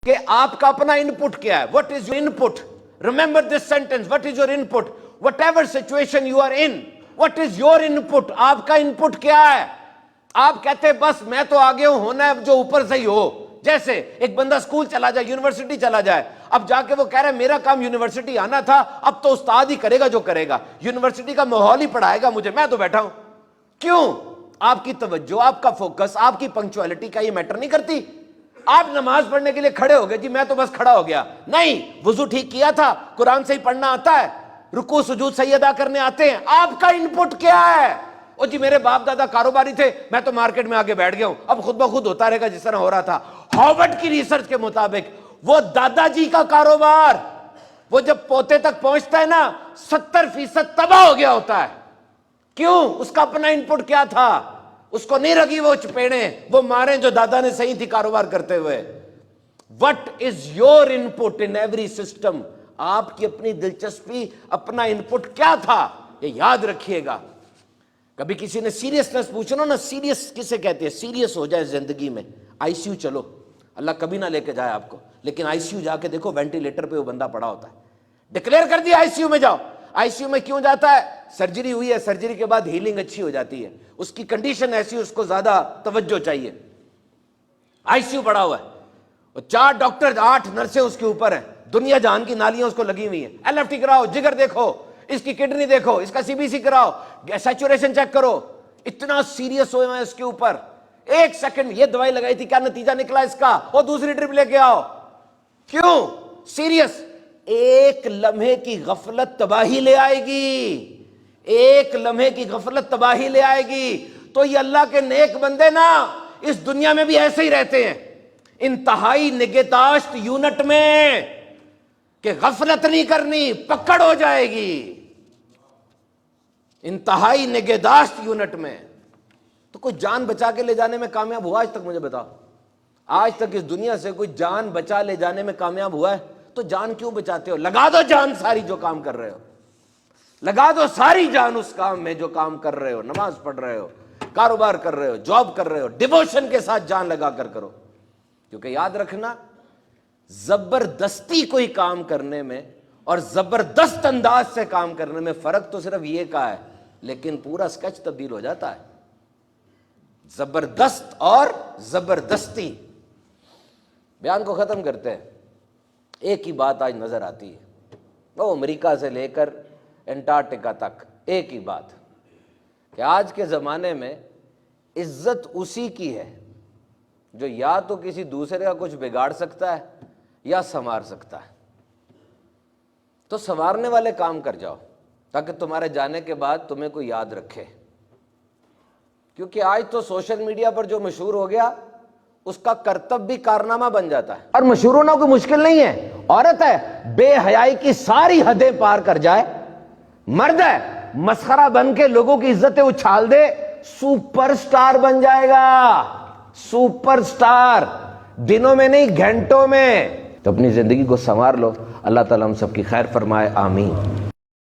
کہ آپ کا اپنا انپٹ کیا ہے. What is your input? Remember this sentence. What is your input? Whatever situation you are in, what is your input? آپ کا انپٹ کیا ہے؟ آپ کہتے ہیں بس میں تو آگے ہوں، ہونا ہے جو اوپر سے ہی ہو. جیسے ایک بندہ اسکول چلا جائے، یونیورسٹی چلا جائے، اب جا کے وہ کہہ رہا ہے میرا کام یونیورسٹی آنا تھا، اب تو استاد ہی کرے گا جو کرے گا، یونیورسٹی کا ماحول ہی پڑھائے گا مجھے، میں تو بیٹھا ہوں. کیوں؟ آپ کی توجہ، آپ کا فوکس، آپ کی پنکچوالٹی کا یہ میٹر نہیں کرتی. آپ نماز پڑھنے کے لیے کھڑے ہو گئے، جی میں تو بس کھڑا ہو گیا. نہیں، وضو ٹھیک کیا تھا، قرآن سے ہی پڑھنا آتا ہے، رکوع سجود صحیح ادا کرنے آتے ہیں. آپ کا انپٹ کیا ہے؟ او جی میرے باپ دادا کاروباری تھے، میں تو مارکیٹ میں آگے بیٹھ گیا ہوں، اب خود بخود ہوتا رہے گا جس طرح ہو رہا تھا. ہارورڈ کی ریسرچ کے مطابق وہ دادا جی کا کاروبار وہ جب پوتے تک پہنچتا ہے نا 70% تباہ ہو گیا ہوتا ہے. کیوں؟ اس کا اپنا انپٹ کیا تھا؟ اس کو نہیں لگی وہ چپیڑیں، وہ ماریں جو دادا نے صحیح تھی کاروبار کرتے ہوئے. What is your input in every system? آپ کی اپنی دلچسپی، اپنا انپٹ کیا تھا؟ یہ یاد رکھیے گا. کبھی کسی نے سیریسنس پوچھنا نا، سیریس کسے کہتے ہیں؟ سیریس ہو جائے زندگی میں، آئی سی یو چلو، اللہ کبھی نہ لے کے جائے آپ کو، لیکن آئی سی یو جا کے دیکھو وینٹیلیٹر پہ وہ بندہ پڑا ہوتا ہے، ڈکلیئر کر دیا آئی سی یو میں جاؤ. آئی سی یو میں کیوں جاتا ہے؟ سرجری ہوئی ہے، سرجری کے بعد ہیلنگ اچھی ہو جاتی ہے، اس کی کنڈیشن ایسی، اس کو زیادہ توجہ چاہیے. آئی سی یو پڑا ہوا ہے، اور 4 ڈاکٹر 8 نرسیں اس کے اوپر ہیں، دنیا جہان کی نالیاں اس کو لگی ہوئی ہیں. ایل ایف ٹی کراؤ، جگر دیکھو، اس کی کڈنی دیکھو، اس کا سی بی سی کراؤ، سیچوریشن چیک کرو. اتنا سیریس ہوئے ہیں اس کے اوپر. 1 سیکنڈ یہ دوائی لگائی تھی، کیا نتیجہ نکلا اس کا؟ وہ دوسری ٹرپ لے کے آؤ. کیوں؟ سیریس. ایک لمحے کی غفلت تباہی لے آئے گی، ایک لمحے کی غفلت تباہی لے آئے گی. تو یہ اللہ کے نیک بندے نا اس دنیا میں بھی ایسے ہی رہتے ہیں، انتہائی نگہداشت یونٹ میں، کہ غفلت نہیں کرنی، پکڑ ہو جائے گی. انتہائی نگہداشت یونٹ میں. تو کوئی جان بچا کے لے جانے میں کامیاب ہوا آج تک؟ مجھے بتاؤ، آج تک اس دنیا سے کوئی جان بچا لے جانے میں کامیاب ہوا ہے؟ تو جان کیوں بچاتے ہو؟ لگا دو جان ساری جو کام کر رہے ہو، لگا دو ساری جان اس کام میں جو کام کر رہے ہو. نماز پڑھ رہے ہو، کاروبار کر رہے ہو، جاب کر رہے ہو، ڈیووشن کے ساتھ جان لگا کر کرو. کیونکہ یاد رکھنا، زبردستی کوئی کام کرنے میں اور زبردست انداز سے کام کرنے میں فرق تو صرف یہ کا ہے، لیکن پورا سکیچ تبدیل ہو جاتا ہے. زبردست اور زبردستی. بیان کو ختم کرتے ہیں. ایک ہی بات آج نظر آتی ہے، وہ امریکہ سے لے کر انٹارکٹیکا تک ایک ہی بات، کہ آج کے زمانے میں عزت اسی کی ہے جو یا تو کسی دوسرے کا کچھ بگاڑ سکتا ہے یا سنوار سکتا ہے. تو سنوارنے والے کام کر جاؤ تاکہ تمہارے جانے کے بعد تمہیں کوئی یاد رکھے. کیونکہ آج تو سوشل میڈیا پر جو مشہور ہو گیا اس کا کرتب بھی کارنامہ بن جاتا ہے. اور مشہور ہونا کوئی مشکل نہیں ہے. عورت ہے بے حیائی کی ساری حدیں پار کر جائے، مرد ہے مسخرہ بن کے لوگوں کی عزتیں اچھال دے، سپر سٹار بن جائے گا. سپر سٹار دنوں میں نہیں، گھنٹوں میں. تو اپنی زندگی کو سنوار لو. اللہ تعالیٰ ہم سب کی خیر فرمائے، آمین.